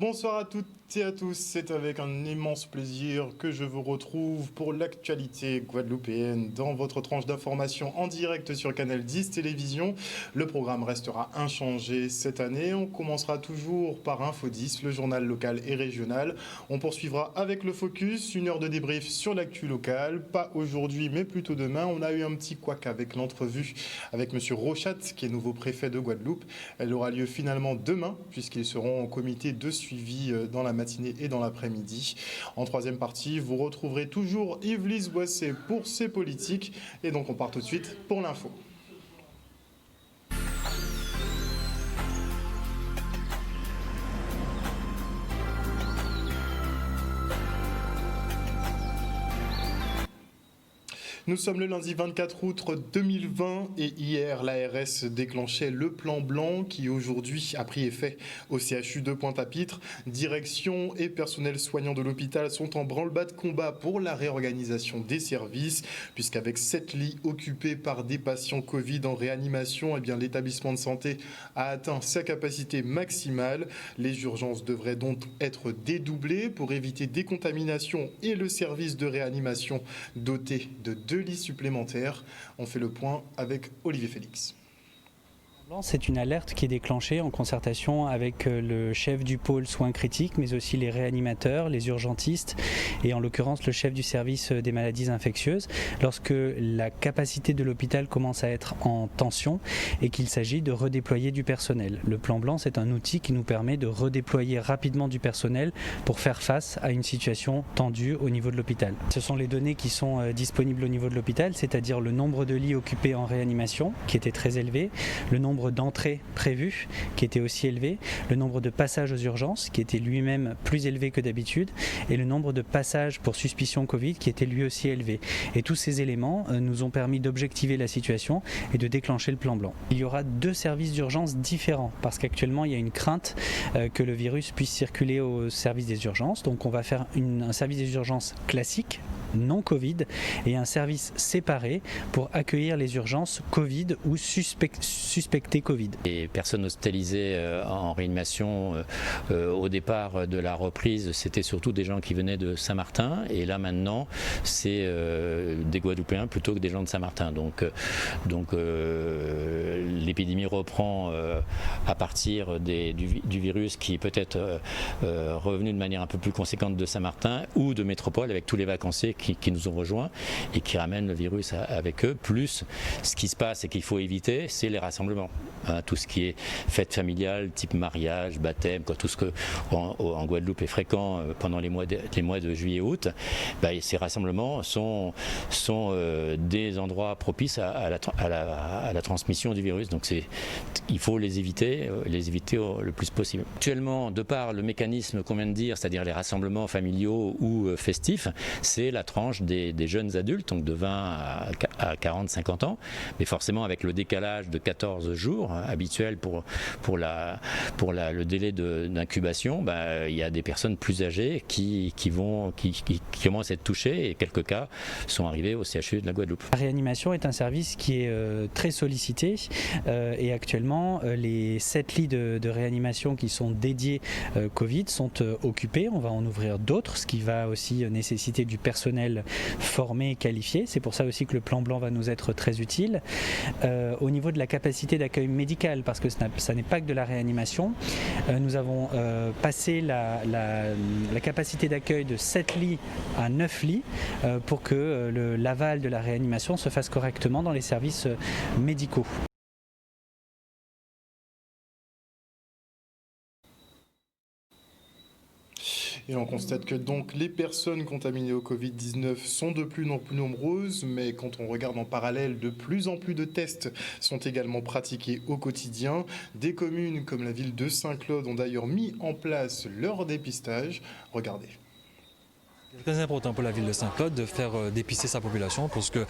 Bonsoir à toutes et à tous, c'est avec un immense plaisir que je vous retrouve pour l'actualité guadeloupéenne dans votre tranche d'information en direct sur Canal 10 Télévision. Le programme restera inchangé cette année. On commencera toujours par Info 10, le journal local et régional. On poursuivra avec le Focus, une heure de débrief sur l'actu locale. Pas aujourd'hui, mais plutôt demain. On a eu un petit couac avec l'entrevue avec M. Rochat, qui est nouveau préfet de Guadeloupe. Elle aura lieu finalement demain, puisqu'ils seront en comité de suivi dans la matinée et dans l'après-midi. En troisième partie, vous retrouverez toujours Yves-Lise Boisset pour ses politiques. Et donc on part tout de suite pour l'info. Nous sommes le lundi 24 août 2020 et hier, l'ARS déclenchait le plan blanc qui aujourd'hui a pris effet au CHU de Pointe-à-Pitre. Direction et personnel soignant de l'hôpital sont en branle-bas de combat pour la réorganisation des services, puisqu'avec 7 lits occupés par des patients Covid en réanimation, l'établissement de santé a atteint sa capacité maximale. Les urgences devraient donc être dédoublées pour éviter décontamination et le service de réanimation doté de 2 lits supplémentaires. On fait le point avec Olivier Félix. C'est une alerte qui est déclenchée en concertation avec le chef du pôle soins critiques, mais aussi les réanimateurs, les urgentistes et en l'occurrence le chef du service des maladies infectieuses, lorsque la capacité de l'hôpital commence à être en tension et qu'il s'agit de redéployer du personnel. Le plan blanc, c'est un outil qui nous permet de redéployer rapidement du personnel pour faire face à une situation tendue au niveau de l'hôpital. Ce sont les données qui sont disponibles au niveau de l'hôpital, c'est-à-dire le nombre de lits occupés en réanimation, qui était très élevé, le nombre d'entrées prévues qui était aussi élevé, le nombre de passages aux urgences qui était lui-même plus élevé que d'habitude et le nombre de passages pour suspicion Covid qui était lui aussi élevé. Et tous ces éléments nous ont permis d'objectiver la situation et de déclencher le plan blanc. Il y aura 2 services d'urgence différents parce qu'actuellement il y a une crainte que le virus puisse circuler au service des urgences. Donc on va faire un service des urgences classique, non Covid, et un service séparé pour accueillir les urgences Covid ou suspectées Covid. Les personnes hospitalisées en réanimation au départ de la reprise, c'était surtout des gens qui venaient de Saint-Martin, et là maintenant c'est des Guadeloupéens plutôt que des gens de Saint-Martin. Donc l'épidémie reprend à partir du virus qui est peut-être revenu de manière un peu plus conséquente de Saint-Martin ou de métropole avec tous les vacanciers qui nous ont rejoints et qui ramènent le virus avec eux. Plus, ce qui se passe et qu'il faut éviter, c'est les rassemblements. Tout ce qui est fête familiale, type mariage, baptême, tout ce que en Guadeloupe est fréquent pendant les mois de juillet et août, ces rassemblements sont des endroits propices à la transmission du virus. Donc il faut les éviter le plus possible. Actuellement, de par le mécanisme qu'on vient de dire, c'est-à-dire les rassemblements familiaux ou festifs, c'est la tranche des jeunes adultes, donc de 20 à 40-50 ans, mais forcément avec le décalage de 14 jours habituel pour le délai d'incubation, il y a des personnes plus âgées qui commencent à être touchées et quelques cas sont arrivés au CHU de la Guadeloupe. La réanimation est un service qui est très sollicité et actuellement les 7 lits de réanimation qui sont dédiés Covid sont occupés. On va en ouvrir d'autres, ce qui va aussi nécessiter du personnel formé et qualifié. C'est pour ça aussi que le plan blanc va nous être très utile. Au niveau de la capacité d'accueil médical, parce que ça n'est pas que de la réanimation, nous avons passé la capacité d'accueil de 7 lits à 9 lits pour que l'aval de la réanimation se fasse correctement dans les services médicaux. Et on constate que donc les personnes contaminées au Covid-19 sont de plus en plus nombreuses, mais quand on regarde en parallèle, de plus en plus de tests sont également pratiqués au quotidien. Des communes comme la ville de Saint-Claude ont d'ailleurs mis en place leur dépistage. Regardez. C'est très important pour la ville de Saint-Claude de faire dépister sa population parce que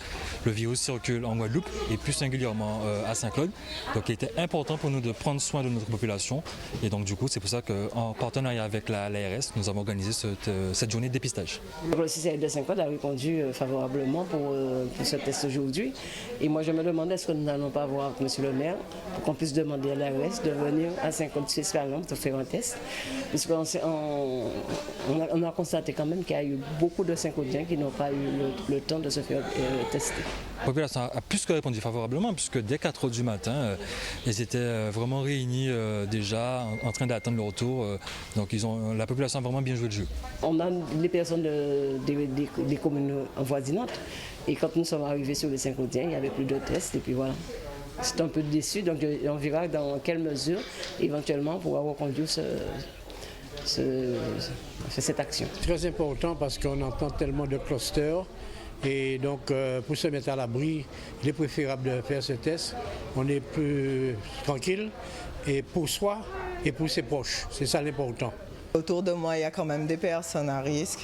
le virus circule en Guadeloupe et plus singulièrement à Saint-Claude. Donc il était important pour nous de prendre soin de notre population et donc du coup c'est pour ça qu'en partenariat avec l'ARS, nous avons organisé cette journée de dépistage. Le CCF de Saint-Claude a répondu favorablement pour ce test aujourd'hui et moi je me demande est-ce que nous n'allons pas voir M. le maire pour qu'on puisse demander à l'ARS de venir à Saint-Claude Suisse par exemple pour faire un test puisqu'on a constaté quand même qu'il y a eu beaucoup de Saint-Claudiens qui n'ont pas eu le temps de se faire tester. La population a plus que répondu favorablement puisque dès 4h du matin, ils étaient vraiment réunis déjà en train d'attendre le retour. Donc la population a vraiment bien joué le jeu. On a les personnes des communes avoisinantes et quand nous sommes arrivés sur les Saint-Claudiens, il n'y avait plus de tests et puis voilà. C'est un peu déçu, donc on verra dans quelle mesure éventuellement on pourra reconduire cette action. Très important parce qu'on entend tellement de clusters et donc pour se mettre à l'abri, il est préférable de faire ce test. On est plus tranquille et pour soi et pour ses proches, c'est ça l'important. Autour de moi, il y a quand même des personnes à risque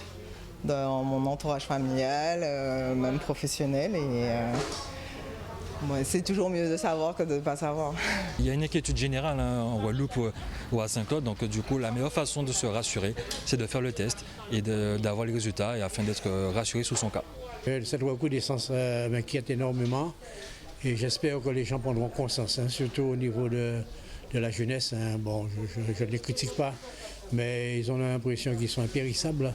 dans mon entourage familial, même professionnel et c'est toujours mieux de savoir que de ne pas savoir. Il y a une inquiétude générale en Guadeloupe ou à Saint-Claude, donc du coup la meilleure façon de se rassurer, c'est de faire le test et d'avoir les résultats et afin d'être rassuré sur son cas. Cette recrudescence m'inquiète énormément et j'espère que les gens prendront conscience, surtout au niveau de la jeunesse. Bon, je ne les critique pas, mais ils ont l'impression qu'ils sont impérissables,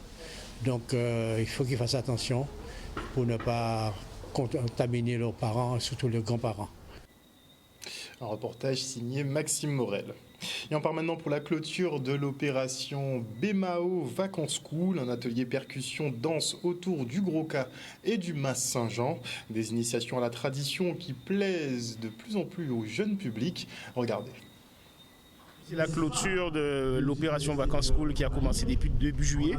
donc il faut qu'ils fassent attention pour ne pas contaminer leurs parents, surtout leurs grands-parents. Un reportage signé Maxime Morel. Et on part maintenant pour la clôture de l'opération BEMAO Vacances School, un atelier percussion danse autour du Gros Cas et du Mas Saint-Jean. Des initiations à la tradition qui plaisent de plus en plus au jeune public. Regardez. C'est la clôture de l'opération Vacances School qui a commencé depuis début juillet.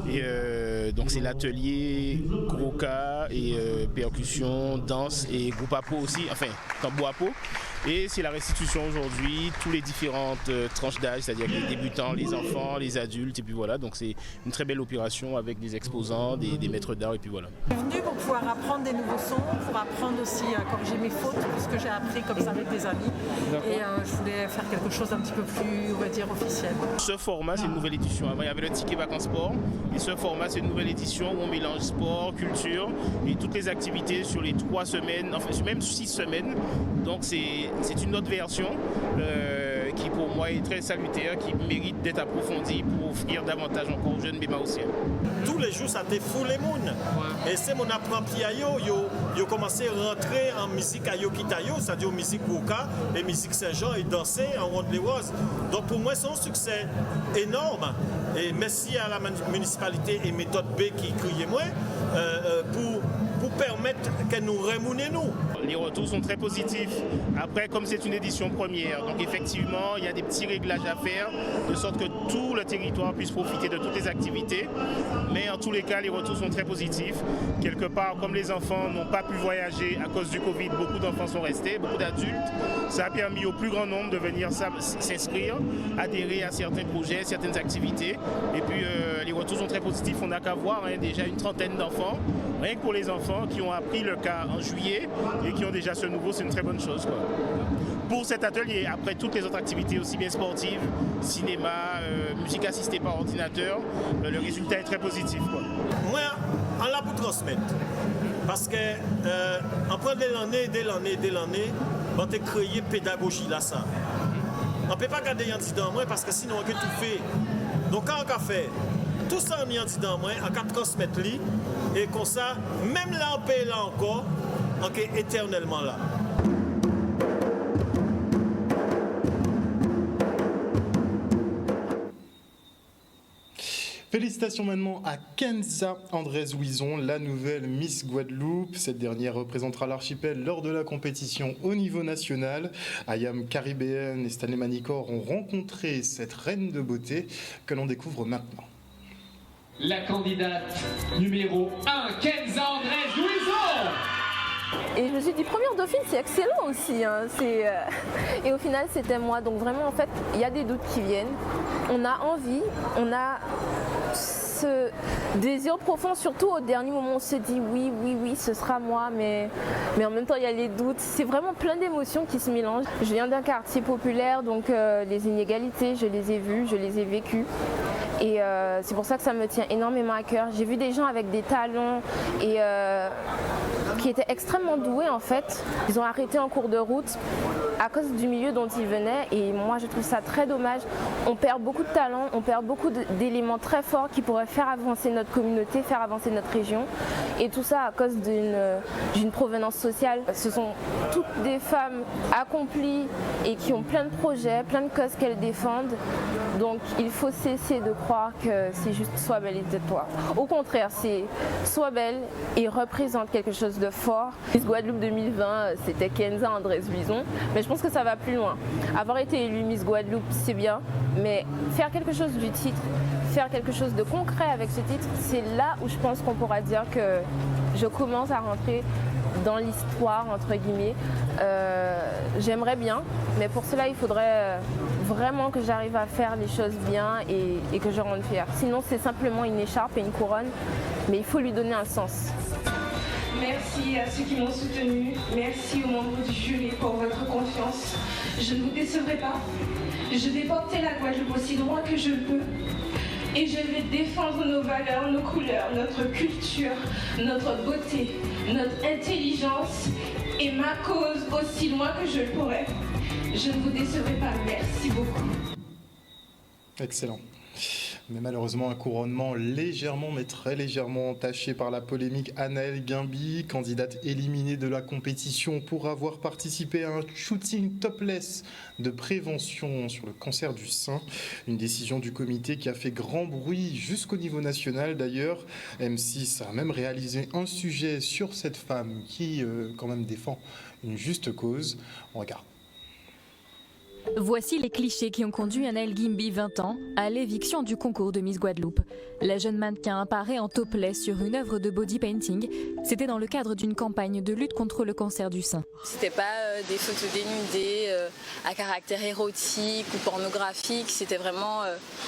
Et donc c'est l'atelier Gros Cas et percussion, danse et groupe à peau aussi, enfin tambour à peau. Et c'est la restitution aujourd'hui, tous les différentes tranches d'âge, c'est-à-dire les débutants, les enfants, les adultes, et puis voilà. Donc c'est une très belle opération avec des exposants, des maîtres d'art, et puis voilà. Je suis venue pour pouvoir apprendre des nouveaux sons, pour apprendre aussi à corriger mes fautes, puisque j'ai appris comme ça avec des amis. Et je voulais faire quelque chose d'un petit peu plus, on va dire, officiel. Ce format, c'est une nouvelle édition. Avant, il y avait le ticket vacances sport. Et ce format, c'est une nouvelle édition où on mélange sport, culture et toutes les activités sur les 3 semaines, enfin même 6 semaines. Donc c'est une autre version qui pour moi est très salutaire, qui mérite d'être approfondie pour offrir davantage encore aux jeunes bémaossiens. Tous les jours ça te fout les mounes. Et c'est mon apprenti à yo commencé à rentrer en musique à Yokitayo, c'est-à-dire musique Gouka et musique Saint-Jean et danser en ronde les roses. Donc pour moi c'est un succès énorme. Et merci à la municipalité et méthode B qui criait moi pour permettre qu'elle nous rémunère nous. Les retours sont très positifs. Après, comme c'est une édition première, donc effectivement, il y a des petits réglages à faire, de sorte que tout le territoire puisse profiter de toutes les activités. Mais en tous les cas, les retours sont très positifs. Quelque part, comme les enfants n'ont pas pu voyager à cause du Covid, beaucoup d'enfants sont restés, beaucoup d'adultes. Ça a permis au plus grand nombre de venir s'inscrire, adhérer à certains projets, certaines activités. Et puis, les retours sont très positifs. On n'a qu'à voir déjà une trentaine d'enfants, rien que pour les enfants qui ont appris le cas en juillet et qui ont déjà ce nouveau, c'est une très bonne chose, quoi. Pour cet atelier, après toutes les autres activités aussi bien sportives, cinéma, musique assistée par ordinateur, le résultat est très positif, quoi. Moi, on l'a pour transmettre. Parce que après dès l'année, on a créé pédagogie là ça. On ne peut pas garder un dit dans moi parce que sinon on peut tout faire. Donc quand on a fait tout ça on y a dit dans moi, on peut transmettre lui et comme ça, même là on paye là encore, on est éternellement là. Félicitations maintenant à Kenza Andrés-Ouison, la nouvelle Miss Guadeloupe. Cette dernière représentera l'archipel lors de la compétition au niveau national. Ayam Caribéenne et Stanley Manicor ont rencontré cette reine de beauté que l'on découvre maintenant. La candidate numéro 1, Kenza Andrés-Ouison. Et je me suis dit, première dauphine, c'est excellent aussi. Hein. Et au final, c'était moi. Donc vraiment, en fait, il y a des doutes qui viennent. On a envie, ce désir profond, surtout au dernier moment, on se dit oui, ce sera moi, mais en même temps il y a les doutes. C'est vraiment plein d'émotions qui se mélangent. Je viens d'un quartier populaire, donc les inégalités, je les ai vues, je les ai vécues. Et c'est pour ça que ça me tient énormément à cœur. J'ai vu des gens avec des talents et qui étaient extrêmement doués en fait. Ils ont arrêté en cours de route à cause du milieu dont ils venaient et moi je trouve ça très dommage. On perd beaucoup de talents, on perd beaucoup d'éléments très forts qui pourraient faire avancer notre communauté, faire avancer notre région et tout ça à cause d'une provenance sociale. Ce sont toutes des femmes accomplies et qui ont plein de projets, plein de causes qu'elles défendent. Donc il faut cesser de croire que c'est juste sois belle et tais-toi. Au contraire, c'est sois belle et représente quelque chose de fort. Miss Guadeloupe 2020, c'était Kenza Andrés-Luison, mais je pense que ça va plus loin. Avoir été élue Miss Guadeloupe, c'est bien, mais faire quelque chose du titre, faire quelque chose de concret avec ce titre, c'est là où je pense qu'on pourra dire que je commence à rentrer dans l'histoire, entre guillemets. J'aimerais bien, mais pour cela, il faudrait vraiment que j'arrive à faire les choses bien et que je rende fière. Sinon, c'est simplement une écharpe et une couronne, mais il faut lui donner un sens. Merci à ceux qui m'ont soutenu, merci aux membres du jury pour votre confiance. Je ne vous décevrai pas. Je vais porter la Guadeloupe aussi loin que je le peux. Et je vais défendre nos valeurs, nos couleurs, notre culture, notre beauté, notre intelligence et ma cause aussi loin que je le pourrai. Je ne vous décevrai pas. Merci beaucoup. Excellent. Mais malheureusement, un couronnement légèrement, mais très légèrement entaché par la polémique. Anaëlle Guimby, candidate éliminée de la compétition pour avoir participé à un shooting topless de prévention sur le cancer du sein. Une décision du comité qui a fait grand bruit jusqu'au niveau national d'ailleurs. M6 a même réalisé un sujet sur cette femme qui, quand même, défend une juste cause. On regarde. Voici les clichés qui ont conduit Anaëlle Guimby, 20 ans, à l'éviction du concours de Miss Guadeloupe. La jeune mannequin apparaît en topless sur une œuvre de body painting. C'était dans le cadre d'une campagne de lutte contre le cancer du sein. C'était pas des photos dénudées à caractère érotique ou pornographique. C'était vraiment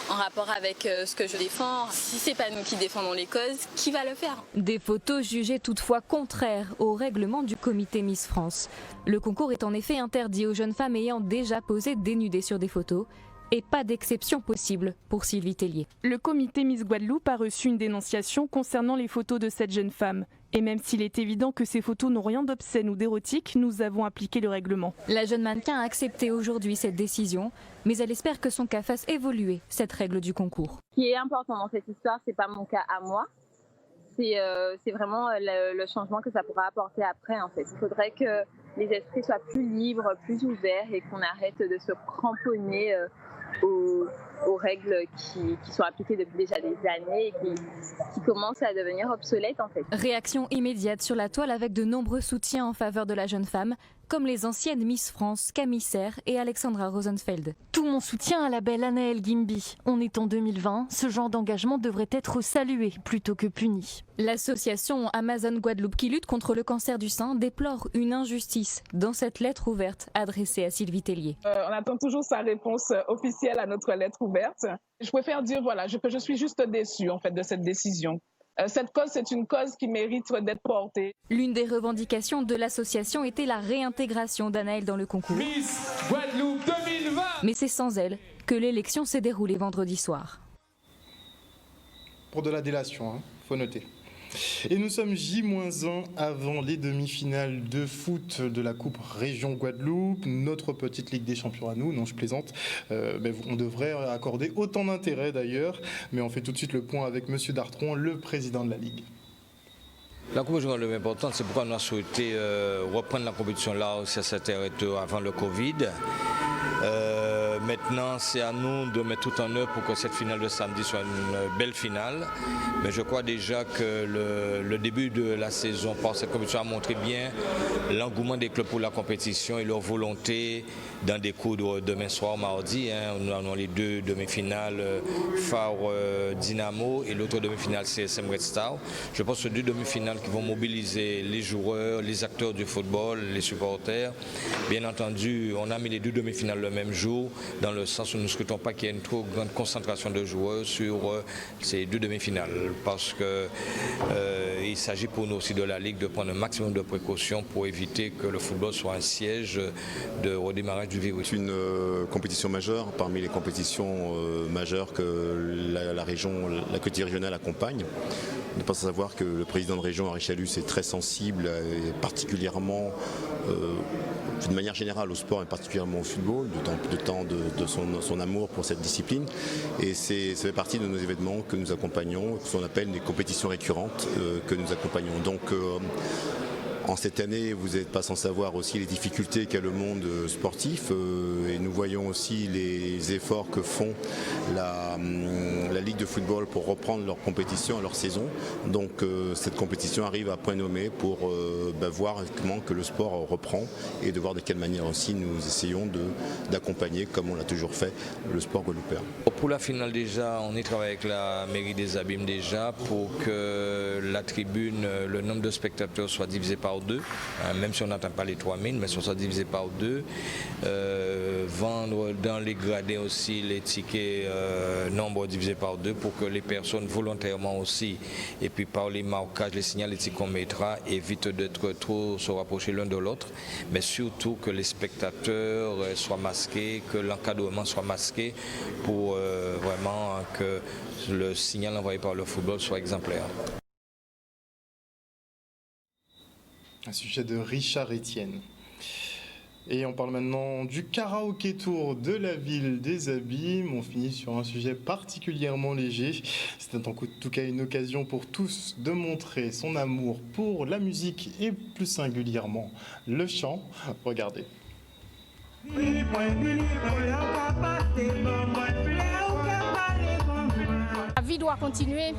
en rapport avec ce que je défends. Si c'est pas nous qui défendons les causes, qui va le faire? Des photos jugées toutefois contraires au règlement du comité Miss France. Le concours est en effet interdit aux jeunes femmes ayant déjà posé dénudées sur des photos. Et pas d'exception possible pour Sylvie Tellier. Le comité Miss Guadeloupe a reçu une dénonciation concernant les photos de cette jeune femme. Et même s'il est évident que ces photos n'ont rien d'obscène ou d'érotique, nous avons appliqué le règlement. La jeune mannequin a accepté aujourd'hui cette décision, mais elle espère que son cas fasse évoluer cette règle du concours. Ce qui est important dans cette histoire, c'est pas mon cas à moi. C'est vraiment le changement que ça pourra apporter après en fait. Il faudrait que les esprits soient plus libres, plus ouverts et qu'on arrête de se cramponner aux règles qui sont appliquées depuis déjà des années et qui commencent à devenir obsolètes en fait. Réaction immédiate sur la toile avec de nombreux soutiens en faveur de la jeune femme, comme les anciennes Miss France, Camille Serre et Alexandra Rosenfeld. Tout mon soutien à la belle Anaëlle Guimby. On est en 2020, ce genre d'engagement devrait être salué plutôt que puni. L'association Amazon Guadeloupe qui lutte contre le cancer du sein déplore une injustice dans cette lettre ouverte adressée à Sylvie Tellier. On attend toujours sa réponse officielle à notre lettre ouverte. Je préfère dire que je suis juste déçue en fait de cette décision. Cette cause, c'est une cause qui mérite d'être portée. L'une des revendications de l'association était la réintégration d'Anaëlle dans le concours. Miss Guadeloupe 2020 ! Mais c'est sans elle que l'élection s'est déroulée vendredi soir. Pour de la délation, faut noter. Et nous sommes J-1 avant les demi-finales de foot de la Coupe Région Guadeloupe, notre petite Ligue des Champions à nous, non je plaisante, on devrait accorder autant d'intérêt d'ailleurs, mais on fait tout de suite le point avec Monsieur Dartron, le président de la Ligue. La Coupe Région Guadeloupe est importante, c'est pourquoi on a souhaité reprendre la compétition là où ça s'était arrêté avant le Covid. Maintenant, c'est à nous de mettre tout en œuvre pour que cette finale de samedi soit une belle finale. Mais je crois déjà que le début de la saison par cette compétition a montré bien l'engouement des clubs pour la compétition et leur volonté d'en découdre demain soir, mardi. Nous avons les deux demi-finales, Phare Dynamo et l'autre demi-finale CSM Red Star. Je pense que deux demi-finales qui vont mobiliser les joueurs, les acteurs du football, les supporters. Bien entendu, on a mis les deux demi-finales le même jour. dans le sens où nous ne souhaitons pas qu'il y ait une trop grande concentration de joueurs sur ces 2 demi-finales, parce qu'il s'agit pour nous aussi de la Ligue de prendre un maximum de précautions pour éviter que le football soit un siège de redémarrage du virus. C'est une compétition majeure parmi les compétitions majeures que la région, la collectivité régionale accompagne. Ne pas savoir que le président de région, Henri Chalus, est très sensible, et particulièrement, d'une manière générale au sport et particulièrement au football, de son amour pour cette discipline. Et ça fait partie de nos événements que nous accompagnons, ce qu'on appelle des compétitions récurrentes que nous accompagnons. Donc, en cette année, vous n'êtes pas sans savoir aussi les difficultés qu'a le monde sportif et nous voyons aussi les efforts que font la Ligue de football pour reprendre leur compétition, leur saison. Donc cette compétition arrive à point nommé pour voir comment que le sport reprend et de voir de quelle manière aussi nous essayons d'accompagner, comme on l'a toujours fait, le sport guadeloupéen. Pour la finale déjà, on y travaille avec la mairie des Abîmes déjà pour que la tribune, le nombre de spectateurs soit divisé par 2, même si on n'atteint pas les 3000, mais soit divisé par 2. Vendre dans les gradins aussi les tickets nombre divisé par 2 pour que les personnes volontairement aussi, et puis par les marquages, les signalétiques qu'on mettra, évitent d'être trop se rapprocher l'un de l'autre, mais surtout que les spectateurs soient masqués, que l'encadrement soit masqué pour vraiment que le signal envoyé par le football soit exemplaire. Un sujet de Richard Etienne. Et on parle maintenant du karaoké tour de la ville des Abîmes. On finit sur un sujet particulièrement léger. C'est en tout cas une occasion pour tous de montrer son amour pour la musique et plus singulièrement le chant. Regardez. La vie doit continuer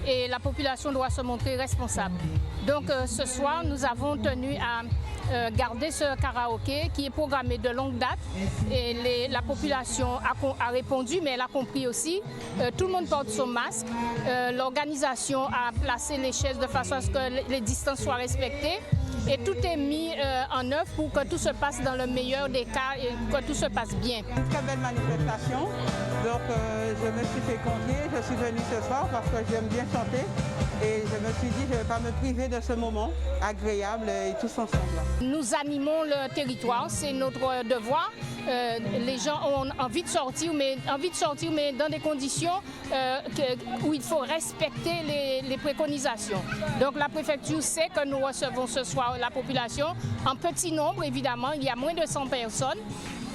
et la population doit se montrer responsable. Donc ce soir, nous avons tenu à garder ce karaoké qui est programmé de longue date et la population a répondu, mais elle a compris aussi. Tout le monde porte son masque. L'organisation a placé les chaises de façon à ce que les distances soient respectées. Et tout est mis en œuvre pour que tout se passe dans le meilleur des cas et que tout se passe bien. Une très belle manifestation, donc je me suis fait confier, je suis venue ce soir parce que j'aime bien chanter et je me suis dit je ne vais pas me priver de ce moment agréable et tous ensemble. Nous animons le territoire, c'est notre devoir. Les gens ont envie de sortir, mais dans des conditions où il faut respecter les préconisations. Donc la préfecture sait que nous recevons ce soir la population en petit nombre, évidemment, il y a moins de 100 personnes.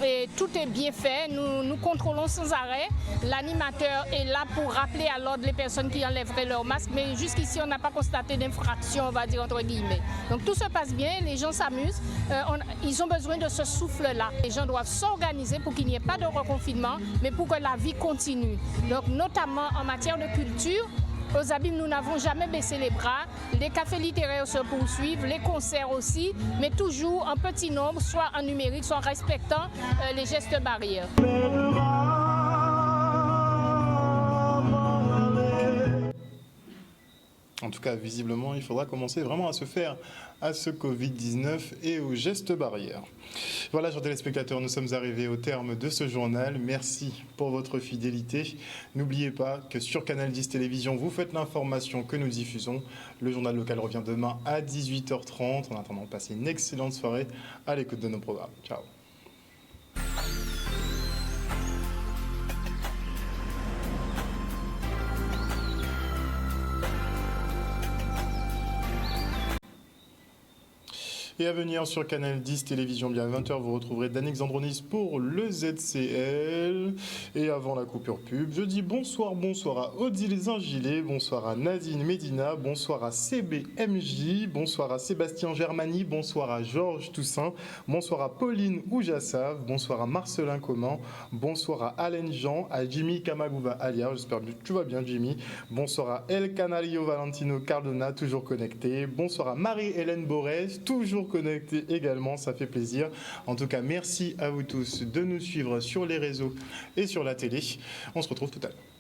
Et tout est bien fait, nous contrôlons sans arrêt. L'animateur est là pour rappeler à l'ordre les personnes qui enlèveraient leur masque, mais jusqu'ici on n'a pas constaté d'infraction, on va dire entre guillemets. Donc tout se passe bien, les gens s'amusent, ils ont besoin de ce souffle-là. Les gens doivent s'organiser pour qu'il n'y ait pas de reconfinement, mais pour que la vie continue. Donc notamment en matière de culture, aux Abîmes, nous n'avons jamais baissé les bras. Les cafés littéraires se poursuivent, les concerts aussi, mais toujours en petit nombre, soit en numérique, soit en respectant les gestes barrières. En tout cas, visiblement, il faudra commencer vraiment à se faire à ce Covid-19 et aux gestes barrières. Voilà, chers téléspectateurs, nous sommes arrivés au terme de ce journal. Merci pour votre fidélité. N'oubliez pas que sur Canal 10 Télévision, vous faites l'information que nous diffusons. Le journal local revient demain à 18h30. En attendant, passez une excellente soirée à l'écoute de nos programmes. Ciao. Et à venir sur Canal 10 Télévision, bien à 20h, vous retrouverez Danix Andronis pour le ZCL. Et avant la coupure pub, je dis bonsoir à Odile Zingilet, bonsoir à Nadine Medina, bonsoir à CBMJ, bonsoir à Sébastien Germani, bonsoir à Georges Toussaint, bonsoir à Pauline Oujassav, bonsoir à Marcelin Coman, bonsoir à Alain Jean, à Jimmy Kamagouva Alia, j'espère que tu vas bien Jimmy, bonsoir à El Canario Valentino Cardona, toujours connecté, bonsoir à Marie-Hélène Borès, toujours connecté également, ça fait plaisir. En tout cas, merci à vous tous de nous suivre sur les réseaux et sur la télé. On se retrouve tout à l'heure.